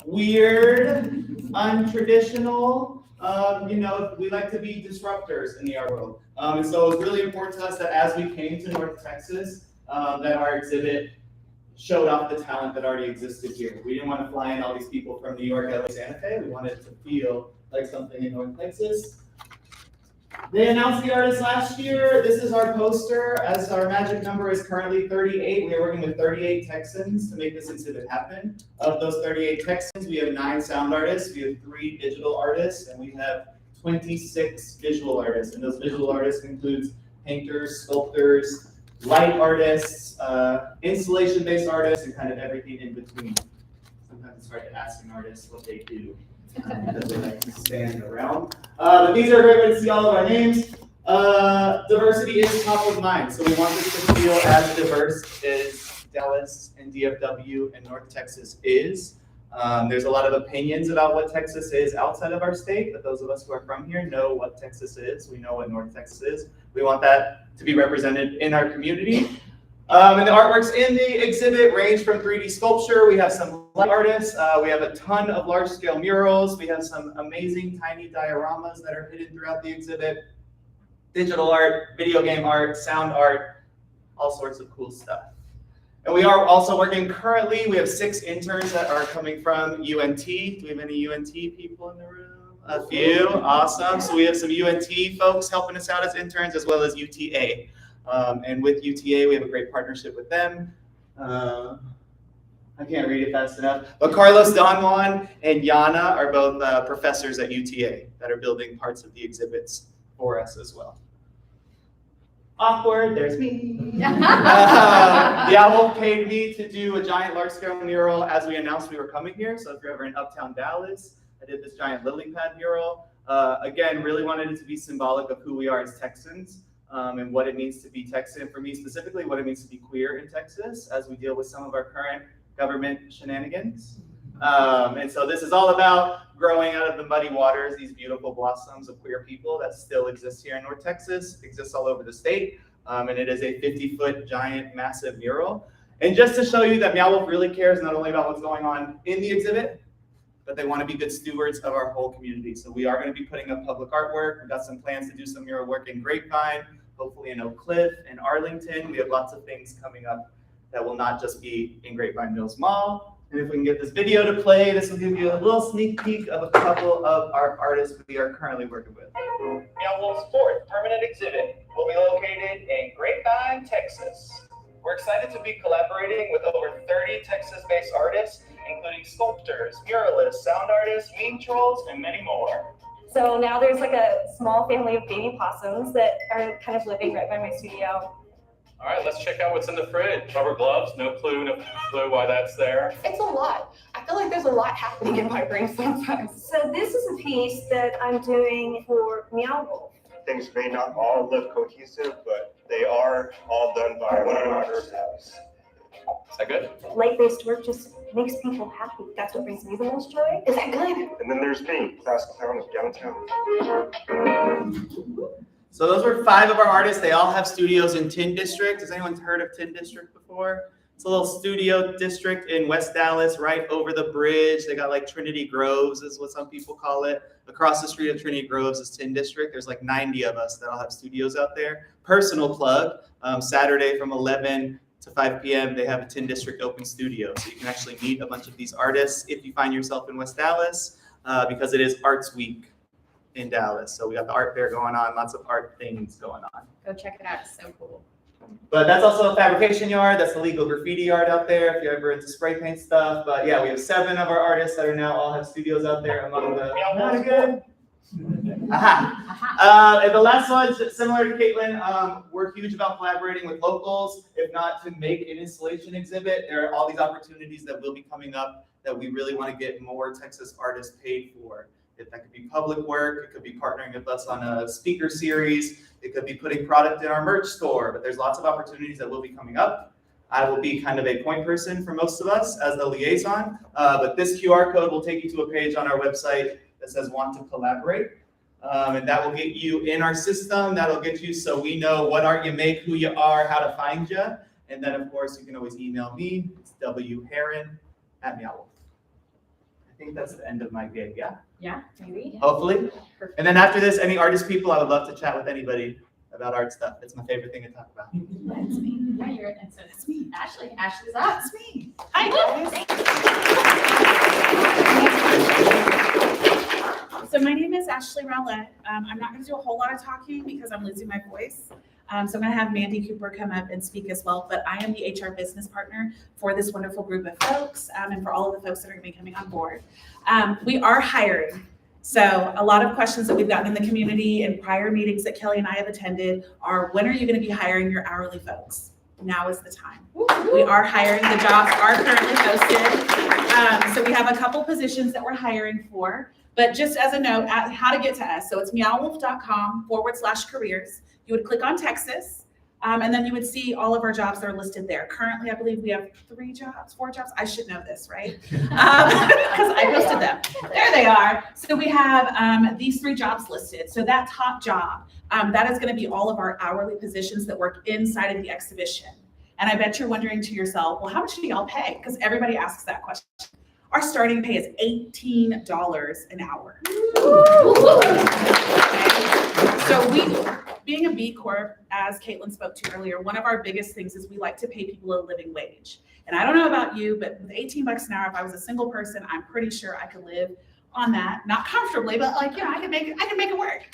weird, untraditional. We like to be disruptors in the art world. And so it's really important to us that as we came to North Texas, that our exhibit showed off the talent that already existed here. We didn't want to fly in all these people from New York, LA, Santa Fe. We wanted it to feel like something in North Texas. They announced the artist last year. This is our poster. As our magic number is currently 38, we are working with 38 Texans to make this exhibit happen. Of those 38 Texans, we have 9 sound artists, we have 3 digital artists, and we have 26 visual artists. And those visual artists include painters, sculptors, light artists, installation-based artists, and kind of everything in between. Sometimes it's hard to ask an artist what they do. Because they like to stand around. But these are a great way to see all of our names. Diversity is top of mind, so we want this to feel as diverse as Dallas and DFW and North Texas is. There's a lot of opinions about what Texas is outside of our state, but those of us who are from here know what Texas is. We know what North Texas is. We want that to be represented in our community. And the artworks in the exhibit range from 3D sculpture. We have some light artists. We have a ton of large-scale murals. We have some amazing tiny dioramas that are hidden throughout the exhibit. Digital art, video game art, sound art, all sorts of cool stuff. And we are also working currently, we have 6 interns that are coming from UNT. Do we have any UNT people in the room? A few, awesome. So we have some UNT folks helping us out as interns, as well as UTA. And with UTA, we have a great partnership with them. I can't read it fast enough. But Carlos Don Juan and Yana are both professors at UTA that are building parts of the exhibits for us as well. Awkward, there's me. The Owl paid me to do a giant large-scale mural as we announced we were coming here. So if you're ever in Uptown Dallas, I did this giant lily pad mural. Again, really wanted it to be symbolic of who we are as Texans. And what it means to be Texan, for me specifically, what it means to be queer in Texas as we deal with some of our current government shenanigans. And so this is all about growing out of the muddy waters, these beautiful blossoms of queer people that still exist here in North Texas, exists all over the state. And it is a 50-foot giant, massive mural. And just to show you that Meow Wolf really cares not only about what's going on in the exhibit, but they want to be good stewards of our whole community. So we are going to be putting up public artwork. We've got some plans to do some mural work in Grapevine, hopefully in Oak Cliff and Arlington. We have lots of things coming up that will not just be in Grapevine Mills Mall. And if we can get this video to play, this will give you a little sneak peek of a couple of our artists we are currently working with. Meow Wolf's 4th permanent exhibit will be located in Grapevine, Texas. We're excited to be collaborating with over 30 Texas-based artists, including sculptors, muralists, sound artists, meme trolls, and many more. So now there's like a small family of baby possums that are kind of living right by my studio. All right, let's check out what's in the fridge. Rubber gloves, no clue why that's there. It's a lot. I feel like there's a lot happening in my brain sometimes. So this is a piece that I'm doing for Meow Wolf. Things may not all look cohesive, but they are all done by one of our artists. Is that good? Light-based work just makes people happy. That's what brings me the most joy. Is that good? And then there's me, classical town of downtown. So those were 5 of our artists. They all have studios in Tin District. Has anyone heard of Tin District before? It's a little studio district in West Dallas, right over the bridge. They got like Trinity Groves is what some people call it. Across the street of Trinity Groves is Tin District. There's like 90 of us that all have studios out there. Personal plug, Saturday from 11 to 5 p.m. they have a Tin District open studio. So you can actually meet a bunch of these artists if you find yourself in West Dallas because it is Arts Week in Dallas. So we got the art fair going on, lots of art things going on. Go check it out. It's so cool. But that's also a fabrication yard. That's the legal graffiti art out there if you're ever into spray paint stuff. But yeah, we have 7 of our artists that are now all have studios out there among the. Not good. And the last one, similar to Caitlin, we're huge about collaborating with locals, if not to make an installation exhibit. There are all these opportunities that will be coming up that we really want to get more Texas artists paid for. If that could be public work, it could be partnering with us on a speaker series, it could be putting product in our merch store, but there's lots of opportunities that will be coming up. I will be kind of a point person for most of us as the liaison, but this QR code will take you to a page on our website that says want to collaborate. And that will get you in our system. That'll get you so we know what art you make, who you are, how to find you. And then, of course, you can always email me. It's wheron@meowwolf. I think that's the end of my gig, yeah? Yeah, maybe. Hopefully. And then after this, any artist people, I would love to chat with anybody about art stuff. It's my favorite thing to talk about. That's me. Yeah, you're and so that's me. Ashley. Ashley's up. That's me. Hi guys. So my name is Ashley Rowlett. I'm not going to do a whole lot of talking because I'm losing my voice. So I'm going to have Mandy Cooper come up and speak as well. But I am the HR business partner for this wonderful group of folks and for all of the folks that are going to be coming on board. We are hiring. So a lot of questions that we've gotten in the community and prior meetings that Kelly and I have attended are, when are you going to be hiring your hourly folks? Now is the time. We are hiring. The jobs are currently posted. So we have a couple positions that we're hiring for. But just as a note, how to get to us. So it's meowwolf.com/careers. You would click on Texas, and then you would see all of our jobs that are listed there. Currently, I believe we have 4 jobs. I should know this, right? Because I posted them. There they are. So we have these 3 jobs listed. So that top job, that is going to be all of our hourly positions that work inside of the exhibition. And I bet you're wondering to yourself, well, how much do y'all pay? Because everybody asks that question. Our starting pay is $18 an hour. Okay. So being a B Corp, as Caitlin spoke to earlier, one of our biggest things is we like to pay people a living wage. And I don't know about you, but with $18 an hour, if I was a single person, I'm pretty sure I could live on that. Not comfortably, but I can make it work.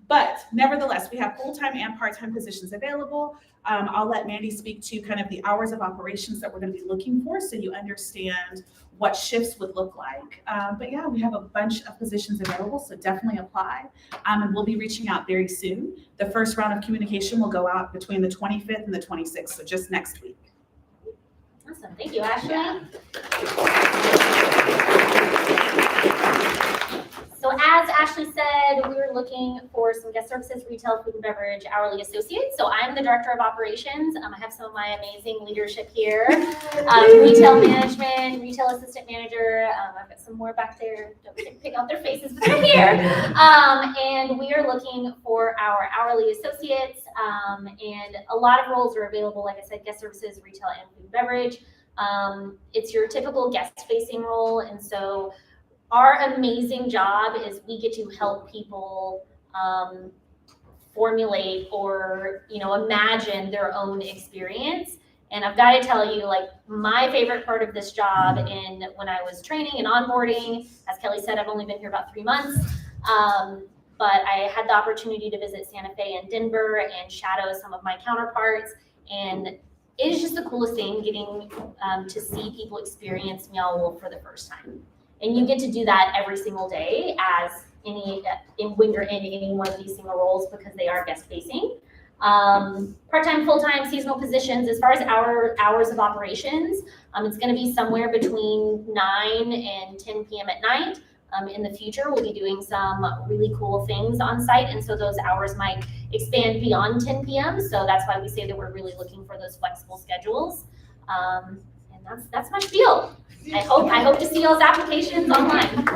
But nevertheless, we have full-time and part-time positions available. I'll let Mandy speak to kind of the hours of operations that we're going to be looking for so you understand what shifts would look like. But yeah, we have a bunch of positions available, so definitely apply. And we'll be reaching out very soon. The first round of communication will go out between the 25th and the 26th, so just next week. Awesome, thank you, Ashley. Yeah. So as Ashley said, we were looking for some guest services, retail, food and beverage, hourly associates. So I'm the director of operations. I have some of my amazing leadership here. Retail management, retail assistant manager. I've got some more back there. Don't pick out their faces, but they're here. And we are looking for our hourly associates. And a lot of roles are available. Like I said, guest services, retail, and food and beverage. It's your typical guest-facing role, and so our amazing job is we get to help people formulate or imagine their own experience. And I've got to tell you, like, my favorite part of this job, and when I was training and onboarding, as Kelly said, I've only been here about 3 months, but I had the opportunity to visit Santa Fe and Denver and shadow some of my counterparts, and it is just the coolest thing getting to see people experience Meow Wolf for the first time. And you get to do that every single day when you're in any one of these single roles because they are guest facing. Part-time, full-time, seasonal positions. As far as hours of operations, it's going to be somewhere between 9 and 10 p.m. at night. In the future, we'll be doing some really cool things on site, and so those hours might expand beyond 10 p.m. So that's why we say that we're really looking for those flexible schedules. And that's my spiel. I hope to see y'all's applications online.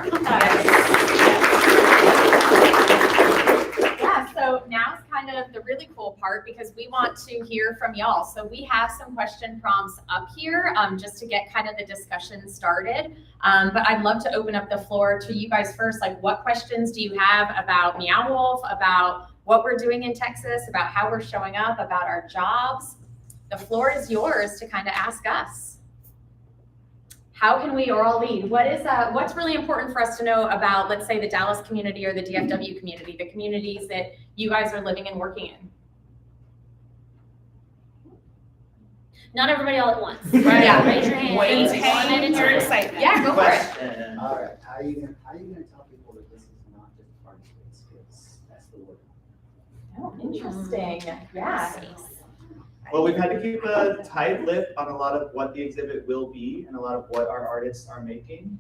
Yeah, so now's kind of the really cool part because we want to hear from y'all. So we have some question prompts up here just to get kind of the discussion started. But I'd love to open up the floor to you guys first. Like, what questions do you have about Meow Wolf, about what we're doing in Texas, about how we're showing up, about our jobs? The floor is yours to kind of ask us. How can we all lead? What's really important for us to know about, let's say, the Dallas community or the DFW community, the communities that you guys are living and working in? Not everybody all at once. Right. Yeah. Raise your hand. Maintain your excitement. Yeah, go for it. All right, how are you gonna tell people that this is not just a party space? That's the word. Oh, interesting. Yeah. Well, we've had to keep a tight lip on a lot of what the exhibit will be and a lot of what our artists are making.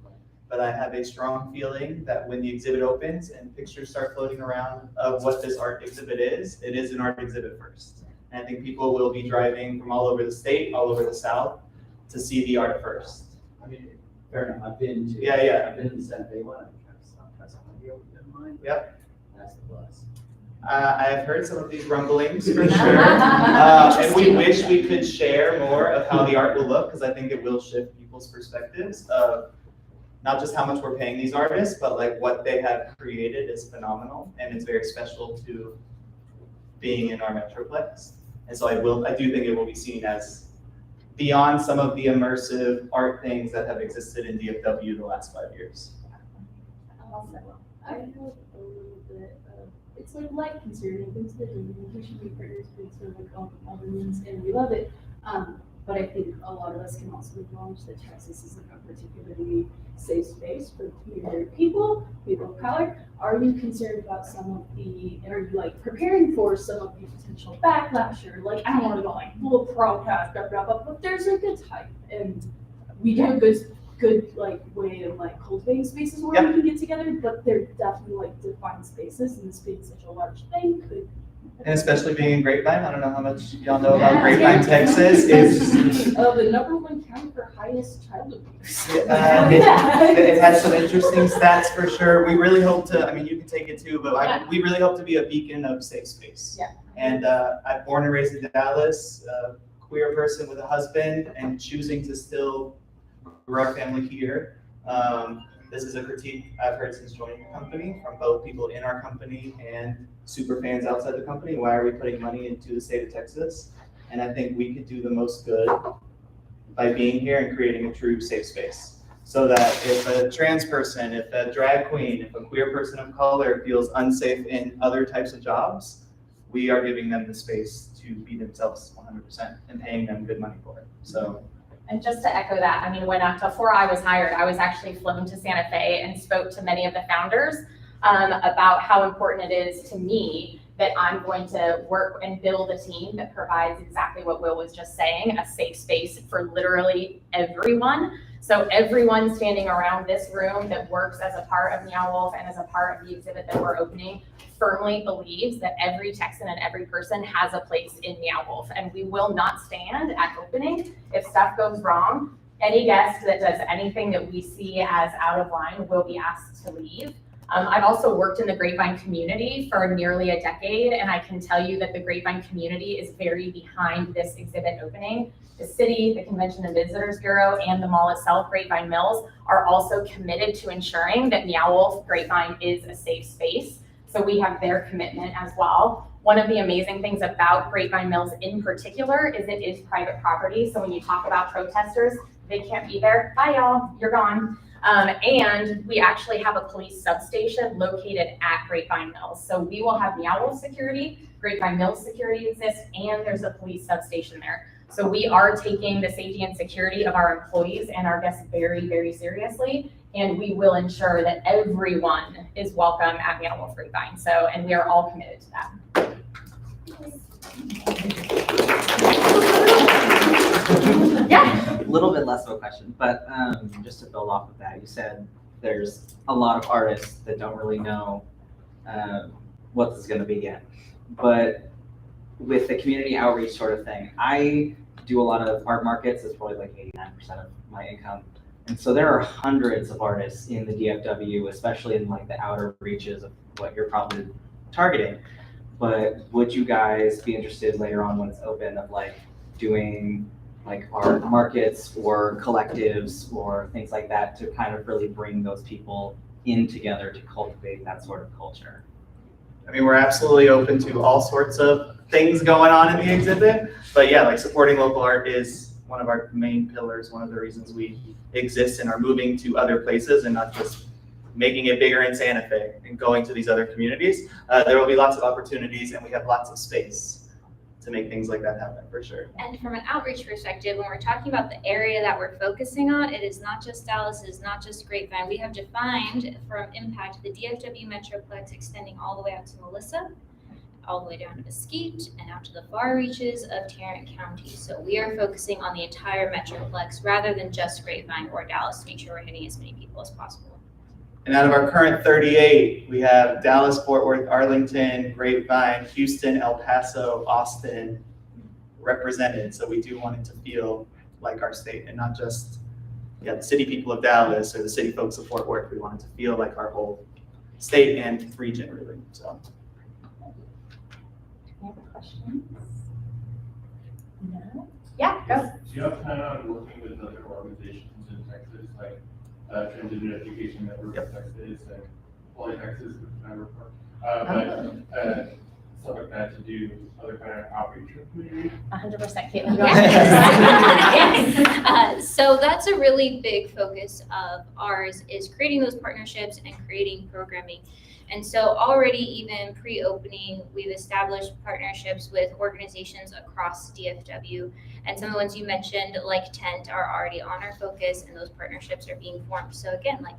But I have a strong feeling that when the exhibit opens and pictures start floating around of what this art exhibit is, it is an art exhibit first. And I think people will be driving from all over the state, all over the South to see the art first. I mean, fair enough, I've been to. Yeah. I've been to the Santa Fe one, I've tried some of the mine. Yep. That's the buzz. I have heard some of these rumblings for sure. And we wish we could share more of how the art will look because I think it will shift people's perspectives of not just how much we're paying these artists, but like what they have created is phenomenal, and it's very special to being in our Metroplex. And so I do think it will be seen as beyond some of the immersive art things that have existed in DFW the last 5 years. I have a little bit of, it's sort of like considering things that we should be partners with sort of like all the means, and we love it. But I think a lot of us can also acknowledge that Texas isn't a particularly safe space for queer people of color. Are you concerned about some of the, and are you like preparing for some of the potential backlash, or like, I don't want to go like full protest, but there's like a type, and we do a good like way of like cultivating spaces where we can get together, but they're definitely like defined spaces, and this being such a large thing could. And especially being in Grapevine, I don't know how much y'all know about Grapevine, Texas. Is the #1 county for highest child abuse. it has some interesting stats for sure. We really hope to, I mean, you can take it too, but we really hope to be a beacon of safe space. Yeah. And I'm born and raised in Dallas, a queer person with a husband, and choosing to still grow our family here. This is a critique I've heard since joining the company from both people in our company and super fans outside the company. Why are we putting money into the state of Texas? And I think we could do the most good by being here and creating a true safe space. So that if a trans person, if a drag queen, if a queer person of color feels unsafe in other types of jobs, we are giving them the space to be themselves 100% and paying them good money for it. So. And just to echo that, I mean, before I was hired, I was actually flown to Santa Fe and spoke to many of the founders about how important it is to me that I'm going to work and build a team that provides exactly what Will was just saying, a safe space for literally everyone. So everyone standing around this room that works as a part of Meow Wolf and as a part of the exhibit that we're opening firmly believes that every Texan and every person has a place in Meow Wolf, and we will not stand at opening if stuff goes wrong. Any guest that does anything that we see as out of line will be asked to leave. I've also worked in the Grapevine community for nearly a decade, and I can tell you that the Grapevine community is very behind this exhibit opening. The city, the Convention and Visitors Bureau, and the mall itself, Grapevine Mills, are also committed to ensuring that Meow Wolf Grapevine is a safe space. So we have their commitment as well. One of the amazing things about Grapevine Mills in particular is it is private property. So when you talk about protesters, they can't be there. Bye y'all, you're gone. And we actually have a police substation located at Grapevine Mills. So we will have Meow Wolf security, Grapevine Mills security exists, and there's a police substation there. So we are taking the safety and security of our employees and our guests very, very seriously. And we will ensure that everyone is welcome at Meow Wolf Grapevine. So, and we are all committed to that. Yeah. A little bit less of a question, but just to build off of that, you said there's a lot of artists that don't really know what this is going to be yet. But with the community outreach sort of thing, I do a lot of art markets. It's probably like 89% of my income. And so there are hundreds of artists in the DFW, especially in like the outer reaches of what you're probably targeting. But would you guys be interested later on when it's open of like doing like art markets or collectives or things like that to kind of really bring those people in together to cultivate that sort of culture? I mean, we're absolutely open to all sorts of things going on in the exhibit, but yeah, like supporting local art is one of our main pillars, one of the reasons we exist and are moving to other places and not just making it bigger in Santa Fe and going to these other communities. There will be lots of opportunities and we have lots of space to make things like that happen for sure. And from an outreach perspective, when we're talking about the area that we're focusing on, it is not just Dallas, it is not just Grapevine. We have defined from impact the DFW Metroplex extending all the way out to Melissa, all the way down to Mesquite, and out to the far reaches of Tarrant County. So we are focusing on the entire Metroplex rather than just Grapevine or Dallas to make sure we're hitting as many people as possible. And out of our current 38, we have Dallas, Fort Worth, Arlington, Grapevine, Houston, El Paso, Austin represented. So we do want it to feel like our state and not just the city people of Dallas or the city folks of Fort Worth. We want it to feel like our whole state and region, really. So. Any other questions? No? Yeah, go. Do you have plan on working with other organizations in Texas, like Transition Education Network of Texas and Poly Texas, which I work for. Stuff like that to do other kind of outreach in the community. 100% Caitlin. Yes. So that's a really big focus of ours is creating those partnerships and creating programming. And so already even pre-opening, we've established partnerships with organizations across DFW. And some of the ones you mentioned, like Tent, are already on our focus and those partnerships are being formed. So again, like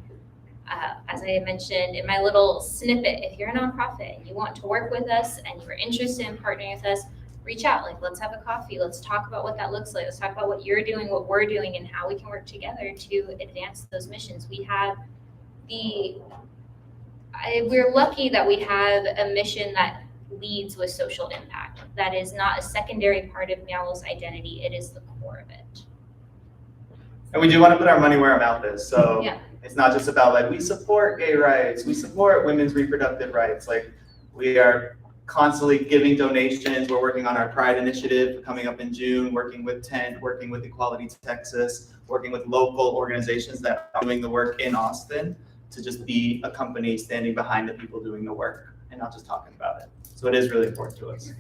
as I mentioned in my little snippet, if you're a nonprofit and you want to work with us and you're interested in partnering with us, reach out. Like, let's have a coffee. Let's talk about what that looks like. Let's talk about what you're doing, what we're doing, and how we can work together to advance those missions. We have we're lucky that we have a mission that leads with social impact. That is not a secondary part of Meow's identity. It is the core of it. And we do want to put our money where our mouth is. So Yeah. it's not just about like, we support gay rights, we support women's reproductive rights. Like, we are constantly giving donations. We're working on our Pride initiative coming up in June, working with Tent, working with Equality Texas, working with local organizations that are doing the work in Austin to just be a company standing behind the people doing the work and not just talking about it. So it is really important to us.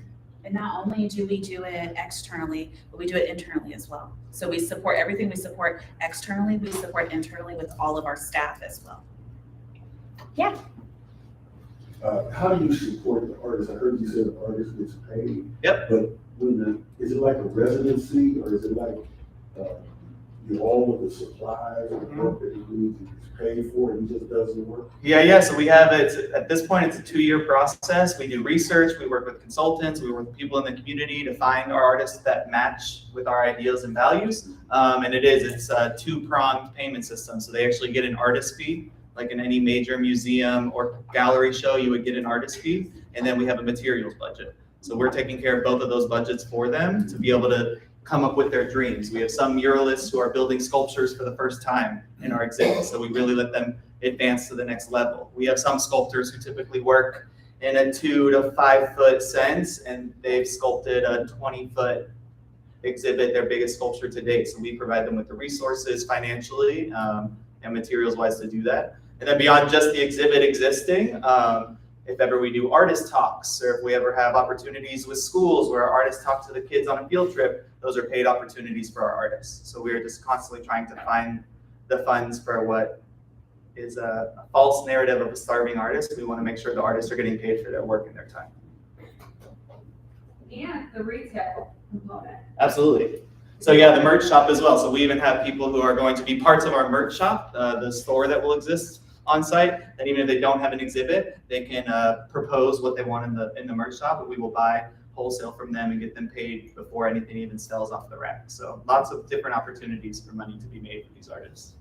And not only do we do it externally, but we do it internally as well. So we support everything we support externally, we support internally with all of our staff as well. Yeah. How do you support the artists? I heard you said the artist gets paid. Yep. But is it like a residency or is it like you all of the supplies or the work that he needs is paid for and he just does the work? Yeah. So we have it, at this point, it's a 2-year process. We do research, we work with consultants, we work with people in the community to find our artists that match with our ideals and values. And it's a 2-pronged payment system. So they actually get an artist fee, like in any major museum or gallery show, you would get an artist fee. And then we have a materials budget. So we're taking care of both of those budgets for them to be able to come up with their dreams. We have some muralists who are building sculptures for the first time in our exhibit, so we really let them advance to the next level. We have some sculptors who typically work in a 2 to 5 foot sense, and they've sculpted a 20-foot exhibit, their biggest sculpture to date. So we provide them with the resources financially and materials-wise to do that. And then beyond just the exhibit existing, if ever we do artist talks, or if we ever have opportunities with schools where our artists talk to the kids on a field trip, those are paid opportunities for our artists. So we're just constantly trying to find the funds for what is a false narrative of a starving artist. We want to make sure the artists are getting paid for their work and their time. And the retail component. Absolutely. So yeah, the merch shop as well. So we even have people who are going to be parts of our merch shop, the store that will exist on site, that even if they don't have an exhibit, they can propose what they want in the merch shop, and we will buy wholesale from them and get them paid before anything even sells off the rack. So lots of different opportunities for money to be made for these artists.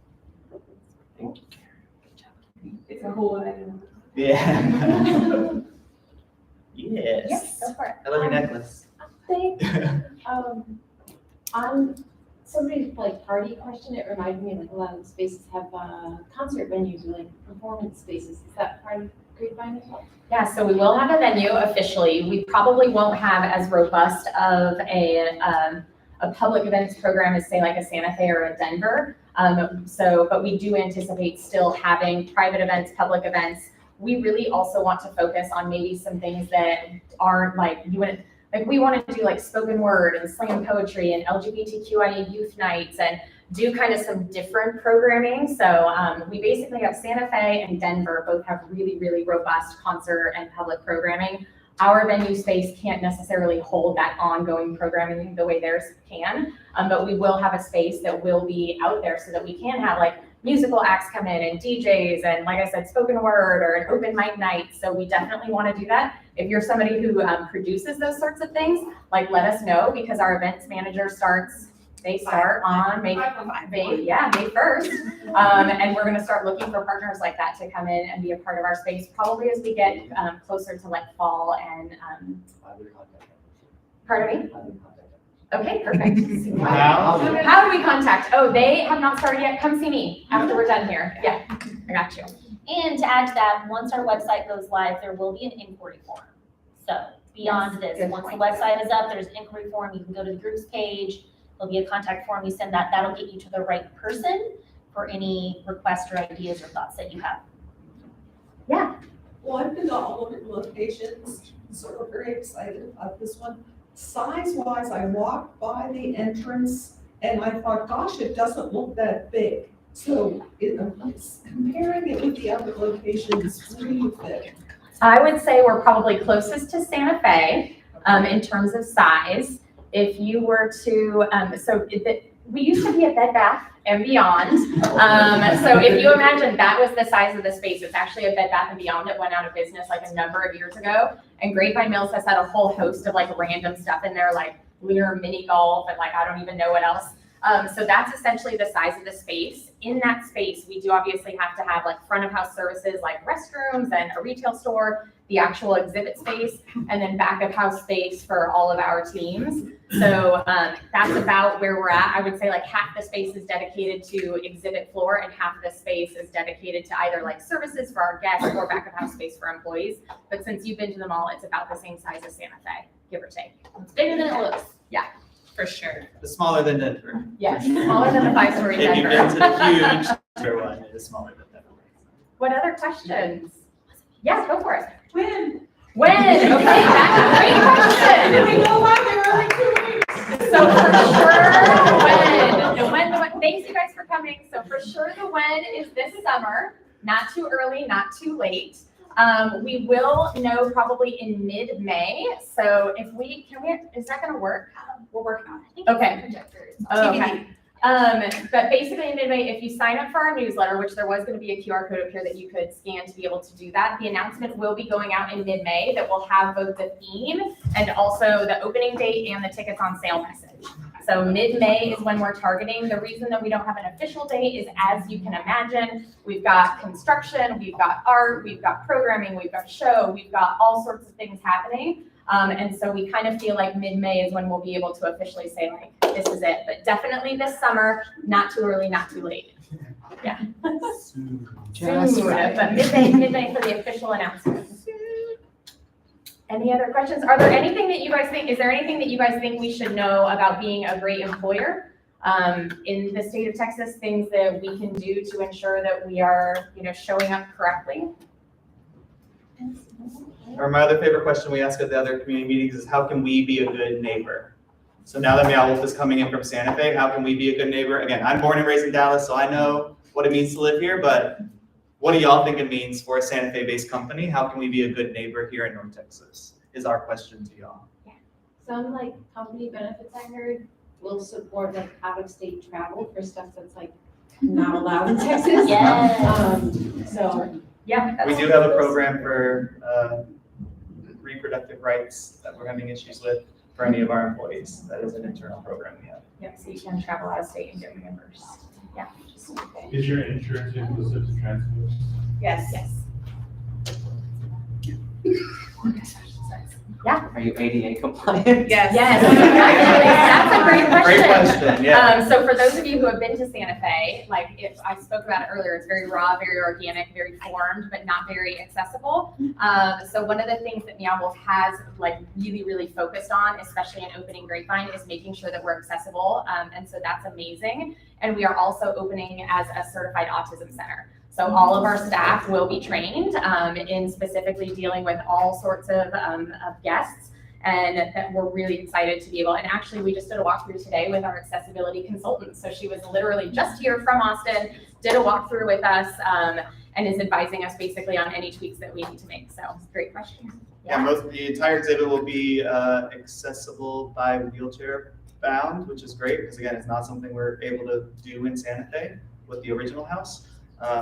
It's a whole item. Yeah. Yes. Yes, go for it. I love your necklace. Thanks. On somebody's like party question, it reminded me like a lot of the spaces have concert venues or like performance spaces. Is that part of Grapevine as well? Yeah, so we will have a venue officially. We probably won't have as robust of a public events program as say like a Santa Fe or a Denver. But we do anticipate still having private events, public events. We really also want to focus on maybe some things that aren't like we want to do like spoken word and slam poetry and LGBTQIA youth nights and do kind of some different programming. So we basically have Santa Fe and Denver both have really, really robust concert and public programming. Our venue space can't necessarily hold that ongoing programming the way theirs can, but we will have a space that will be out there so that we can have like musical acts come in and DJs and like I said, spoken word or an open mic night. So we definitely want to do that. If you're somebody who produces those sorts of things, like let us know because our events manager start on May 1st. And we're going to start looking for partners like that to come in and be a part of our space probably as we get closer to like fall and pardon me? Okay, perfect. How do we contact? Oh, they have not started yet. Come see me after we're done here. Yeah, I got you. And to add to that, once our website goes live, there will be an inquiry form. So beyond this, once the website is up, there's an inquiry form. You can go to the groups page. There'll be a contact form. You send that. That'll get you to the right person for any requests or ideas or thoughts that you have. Well, I've been to all of your locations, so we're very excited about this one. Size-wise, I walked by the entrance and I thought, gosh, it doesn't look that big. So comparing it with the other locations, what do you think? I would say we're probably closest to Santa Fe in terms of size. If you were to, we used to be at Bed Bath and Beyond. So if you imagine that was the size of the space, it's actually a Bed Bath & Beyond that went out of business like a number of years ago. And Grapevine Mills has had a whole host of like random stuff in there, like lunar mini golf and like I don't even know what else. So that's essentially the size of the space. In that space, we do obviously have to have like front of house services like restrooms and a retail store, the actual exhibit space, and then back of house space for all of our teams. So that's about where we're at. I would say like half the space is dedicated to exhibit floor and half the space is dedicated to either like services for our guests or back of house space for employees. But since you've been to the mall, it's about the same size as Santa Fe, give or take. It's bigger than it looks. Yeah. For sure. It's smaller than Denver. Yes, smaller than the 5-story If you've Denver. been to the huge Denver one, it is smaller than Denver. What other questions? Yeah, go for it. When? When? Okay, that's a great question. We know why they're only 2 weeks. So for sure, when, thanks you guys for coming. So for sure the when is this summer, not too early, not too late. We will know probably in mid-May. So if is that gonna work? We're working on it. Okay. Okay. But basically in mid-May, if you sign up for our newsletter, which there was going to be a QR code up here that you could scan to be able to do that, the announcement will be going out in mid-May that will have both the theme and also the opening date and the tickets on sale message. So mid-May is when we're targeting. The reason that we don't have an official date is, as you can imagine, we've got construction, we've got art, we've got programming, we've got show, we've got all sorts of things happening. And so we kind of feel like mid-May is when we'll be able to officially say like, this is it, but definitely this summer, not too early, not too late. Yeah. Soon, but mid-May for the official announcement. Any other questions? Are there anything that you guys think, is there anything that you guys think we should know about being a great employer in the state of Texas, things that we can do to ensure that we are, showing up correctly? Or my other favorite question we ask at the other community meetings is, how can we be a good neighbor? So now that Meow Wolf is coming in from Santa Fe, how can we be a good neighbor? Again, I'm born and raised in Dallas, so I know what it means to live here, but what do y'all think it means for a Santa Fe-based company? How can we be a good neighbor here in North Texas? Is our question to y'all. Some like company benefits I heard will support like out of state travel for stuff that's like not allowed in Texas. Yes. So yeah, we do have a program for reproductive rights that we're having issues with for any of our employees. That is an internal program we have. Yep, so you can travel out of state and get reimbursed. Yeah. Is your insurance inclusive to transport? Yes. Yeah. Are you ADA compliant? Yes. That's a great question. Great question, yeah. So for those of you who have been to Santa Fe, like if I spoke about it earlier, it's very raw, very organic, very formed, but not very accessible. So one of the things that Meow Wolf has like really focused on, especially in opening Grapevine, is making sure that we're accessible. And so that's amazing. And we are also opening as a certified autism center. So all of our staff will be trained in specifically dealing with all sorts of guests, and that we're really excited to be able, and actually we just did a walkthrough today with our accessibility consultant. So she was literally just here from Austin, did a walkthrough with us, and is advising us basically on any tweaks that we need to make. So great question. Yeah, the entire exhibit will be accessible by wheelchair bound, which is great because again, it's not something we're able to do in Santa Fe with the original house.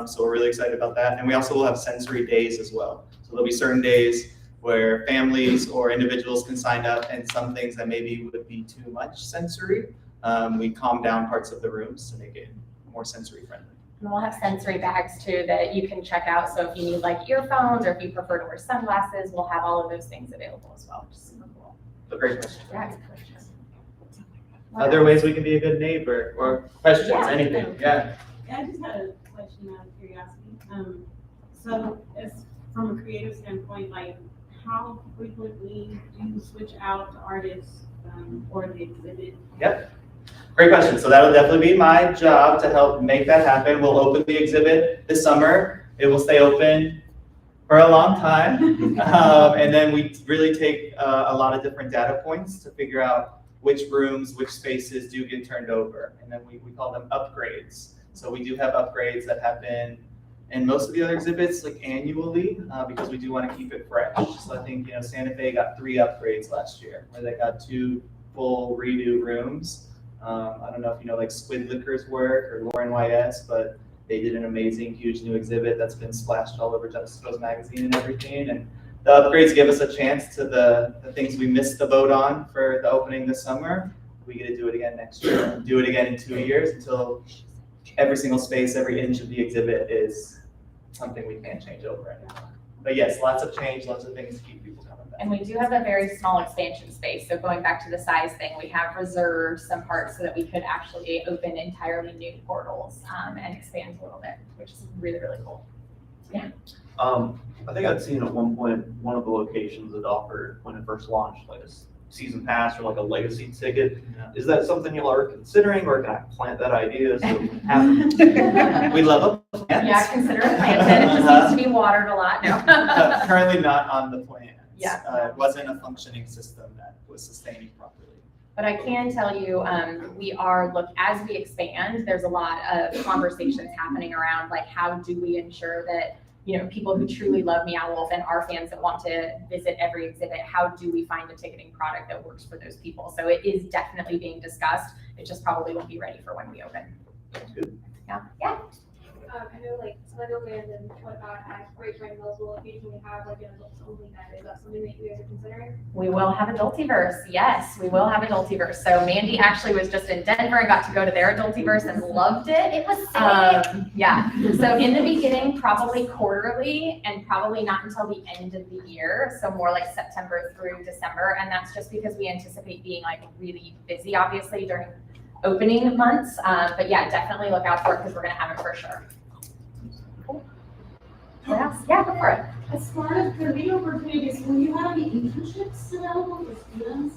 So we're really excited about that. And we also will have sensory days as well. So there'll be certain days where families or individuals can sign up, and some things that maybe would be too much sensory, we calm down parts of the rooms to make it more sensory friendly. And we'll have sensory bags too that you can check out. So if you need like earphones or if you prefer to wear sunglasses, we'll have all of those things available as well, which is super cool. So great question. Yeah, good question. Other ways we can be a good neighbor, or questions, anything, yeah. I just had a question out of curiosity. So as from a creative standpoint, like how frequently do you switch out to artists or the exhibit? Yep. Great question. So that'll definitely be my job to help make that happen. We'll open the exhibit this summer. It will stay open for a long time. And then we really take a lot of different data points to figure out which rooms, which spaces do get turned over. And then we call them upgrades. So we do have upgrades that happen in most of the other exhibits like annually because we do want to keep it fresh. So I think, Santa Fe got 3 upgrades last year where they got 2 full redo rooms. I don't know if you know like Squid Liquor's work or Lauren YS, but they did an amazing, huge new exhibit that's been splashed all over Justice Post magazine and everything. And the upgrades give us a chance to the things we missed the boat on for the opening this summer. We get to do it again next year and do it again in 2 years until every single space, every inch of the exhibit is something we can't change over anymore. But yes, lots of change, lots of things to keep people coming back. And we do have a very small expansion space. So going back to the size thing, we have reserved some parts so that we could actually open entirely new portals and expand a little bit, which is really, really cool. Yeah. I think I'd seen at one point, one of the locations that offered, when it first launched, like a season pass or like a legacy ticket. Yeah. Is that something y'all are considering, or can I plant that idea so it happens? We love a plant. Yeah, consider it planted. It just needs to be watered a lot. No. Currently not on the plans. Yeah. It wasn't a functioning system that was sustaining properly. But I can tell you, we are as we expand, there's a lot of conversations happening around like how do we ensure that people who truly love Meow Wolf and our fans that want to visit every exhibit, how do we find a ticketing product that works for those people? So it is definitely being discussed. It just probably won't be ready for when we open. Good. Yeah. Yeah. I know like Lego Land and whatnot at Great Train Mills will occasionally have like an adults only night. Is that something that you guys are considering? We will have Adultiverse. Yes, we will have Adultiverse. So Mandy actually was just in Denver and got to go to their Adultiverse and loved it. It was sick. Yeah. So in the beginning, probably quarterly and probably not until the end of the year. So more like September through December. And that's just because we anticipate being like really busy, obviously, during opening months. But yeah, definitely look out for it because we're going to have it for sure. Cool. What else? Yeah, go for it. As far as career opportunities, will you have any internships available for students?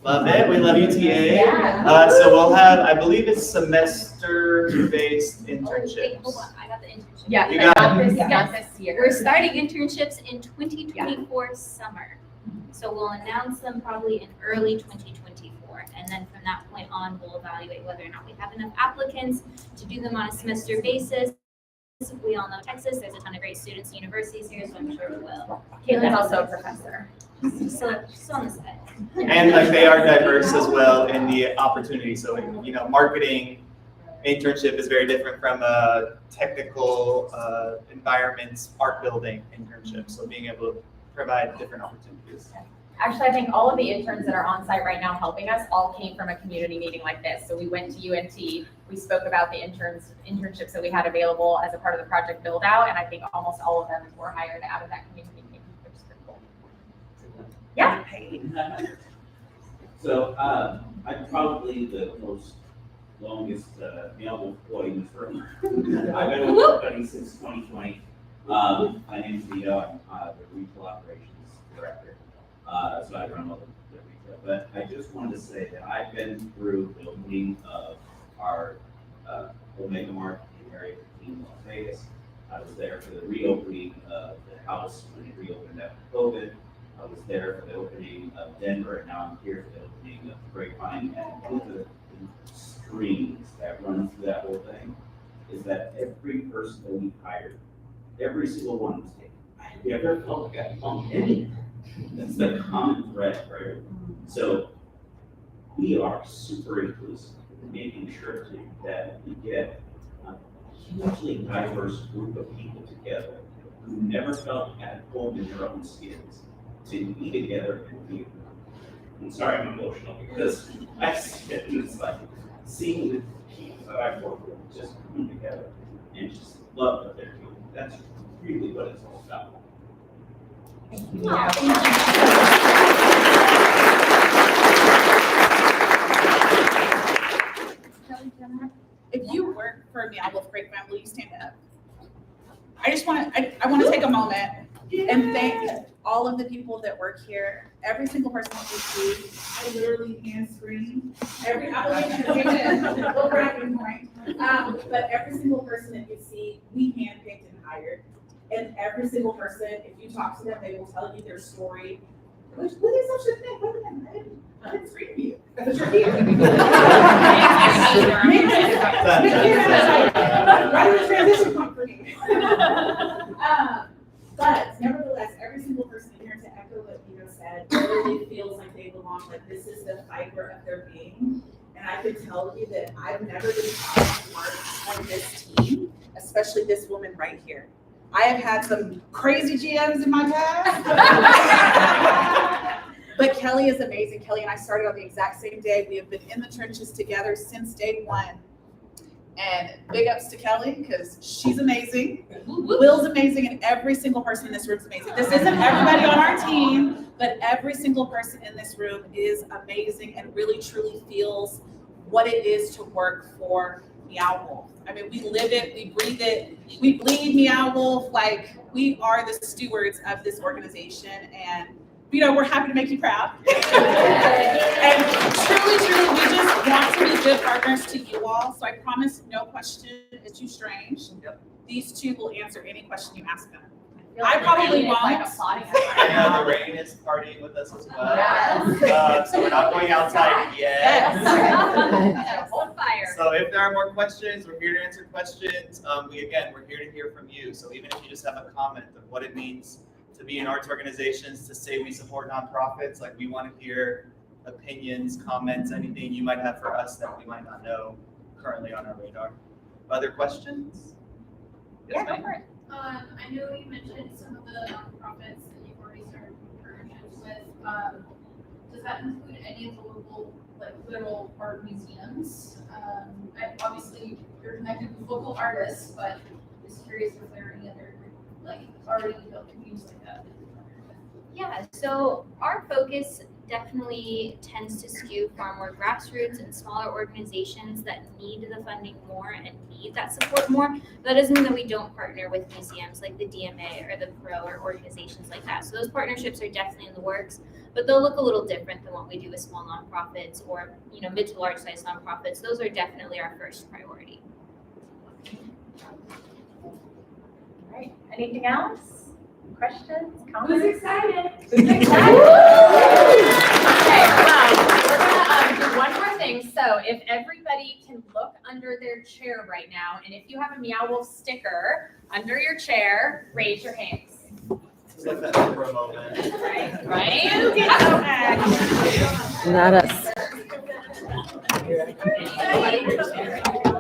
Love it. We love UTA. Yeah. So we'll have, I believe it's semester-based internships. Wait, hold on, I got the internship. Yeah, You got it. not this year. We're starting internships in 2024 summer. So we'll announce them probably in early 2024. And then from that point on, we'll evaluate whether or not we have enough applicants to do them on a semester basis. We all know Texas, there's a ton of great students and universities here, so I'm sure we will. Caitlin's also a professor. So just on the side. And like they are diverse as well in the opportunity. So, marketing internship is very different from a technical environments, art building internship. So being able to provide different opportunities. Actually, I think all of the interns that are on site right now helping us all came from a community meeting like this. So we went to UNT, we spoke about the internships that we had available as a part of the project build out, and I think almost all of them were hired out of that community meeting, which is pretty cool. Yeah. So I'm probably the longest Meow Wolf employee in this room. I've been with the company since 2020. My name's Vito. I'm the retail operations director. So I run all the retail. But I just wanted to say that I've been through the opening of our Omega Mart in Area 15 Las Vegas. I was there for the reopening of the house when it reopened after COVID. I was there for the opening of Denver, and now I'm here for the opening of Grapevine. And one of the streams that run through that whole thing is that every person that we hired, every single one was taken. Have you ever felt like I bumped any? That's the common thread, right? So we are super inclusive in making sure that we get a hugely diverse group of people together who never felt at home in their own skins to be together and be. I'm sorry, I'm emotional because I see it and it's like seeing the people that I've worked with just come together and just love what they're doing. That's really what it's all about. If you work for Meow Wolf Grapevine, will you stand up? I just want to, I want to take a moment and thank all of the people that work here, every single person that you see, I literally hand screen every application came in, little bragging point. But every single person that you see, we handpicked and hired. And every single person, if you talk to them, they will tell you their story. Which is such a thing. Wait a minute, I didn't screen you. Because you're here. Right in the transition point for me. But nevertheless, every single person here, to echo what Vito said, really feels like they belong, like this is the fiber of their being. And I can tell you that I've never been proud to work on this team, especially this woman right here. I have had some crazy GMs in my past. But Kelly is amazing. Kelly and I started on the exact same day. We have been in the trenches together since day one. And big ups to Kelly, because she's amazing. Will's amazing, and every single person in this room is amazing. This isn't everybody on our team, but every single person in this room is amazing and really truly feels what it is to work for Meow Wolf. I mean, we live it, we breathe it, we bleed Meow Wolf. Like, we are the stewards of this organization, and you know, we're happy to make you proud. And truly, truly, we just want to be good partners to you all. So I promise no question is too strange. These two will answer any question you ask them. I probably won't. And the rain is partying with us as well. So we're not going outside yet. Hold fire. So if there are more questions, we're here to answer questions. We're here to hear from you. So even if you just have a comment of what it means to be in arts organizations, to say we support nonprofits, like we want to hear opinions, comments, anything you might have for us that we might not know currently on our radar. Other questions? Yes, go for it. I know you mentioned some of the nonprofits that you've already started partnerships with. Does that include any of the local, like, little art museums? Obviously, you're connected with local artists, but just curious if there are any other, like, already built communities like that. Yeah, so our focus definitely tends to skew far more grassroots and smaller organizations that need the funding more and need that support more. That doesn't mean that we don't partner with museums like the DMA or the Pro or organizations like that. So those partnerships are definitely in the works, but they'll look a little different than what we do with small nonprofits or, you know, mid to large size nonprofits. Those are definitely our first priority. All right, anything else? Questions, comments? Who's excited? Okay, well, we're gonna do one more thing. So if everybody can look under their chair right now, and if you have a Meow Wolf sticker under your chair, raise your hands. It's like that Oprah moment. Right? Not us.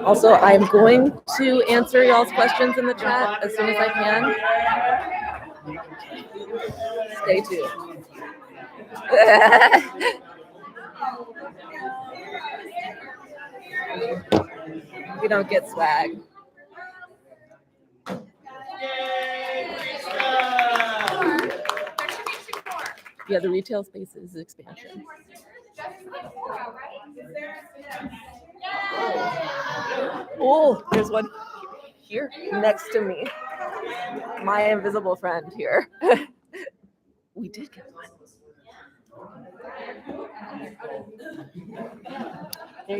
Also, I'm going to answer y'all's questions in the chat as soon as I can. Stay tuned. We don't get swag. Yeah, the retail space is expansion. Oh, there's one here next to me. My invisible friend here. We did get one.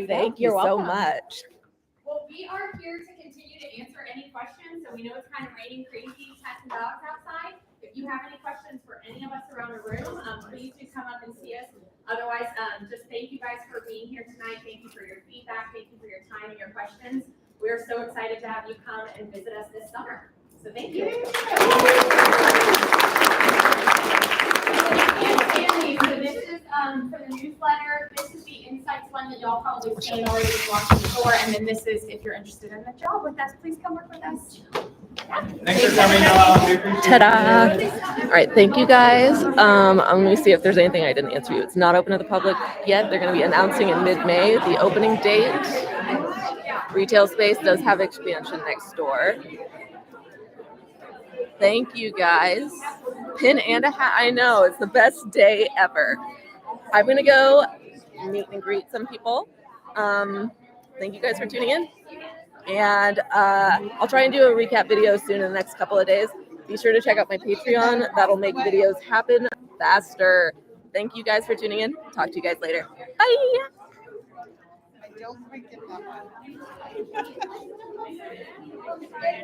Thank you so much. Well, we are here to continue to answer any questions. So we know it's kind of raining crazy cats and dogs outside. If you have any questions for any of us around the room, please do come up and see us. Otherwise, just thank you guys for being here tonight. Thank you for your feedback. Thank you for your time and your questions. We're so excited to have you come and visit us this summer. So thank you. Stanley, so this is for the newsletter. This is the Insights one that y'all probably seen already watching before. And then this is, if you're interested in the job with us, please come work with us. Thanks for coming, y'all. We appreciate Ta-da! All right, thank you guys. Let me see if there's anything I didn't answer you. It's not open to the public yet. They're going to be announcing in mid-May the opening date. Retail space does have expansion next door. Thank you guys. Pin and a hat. I know, it's the best day ever. I'm going to go meet and greet some people. Thank you guys for tuning in. And I'll try and do a recap video soon in the next couple of days. Be sure to check out my Patreon. That'll make videos happen faster. Thank you guys for tuning in. Talk to you guys later. Bye. I don't quite get that one.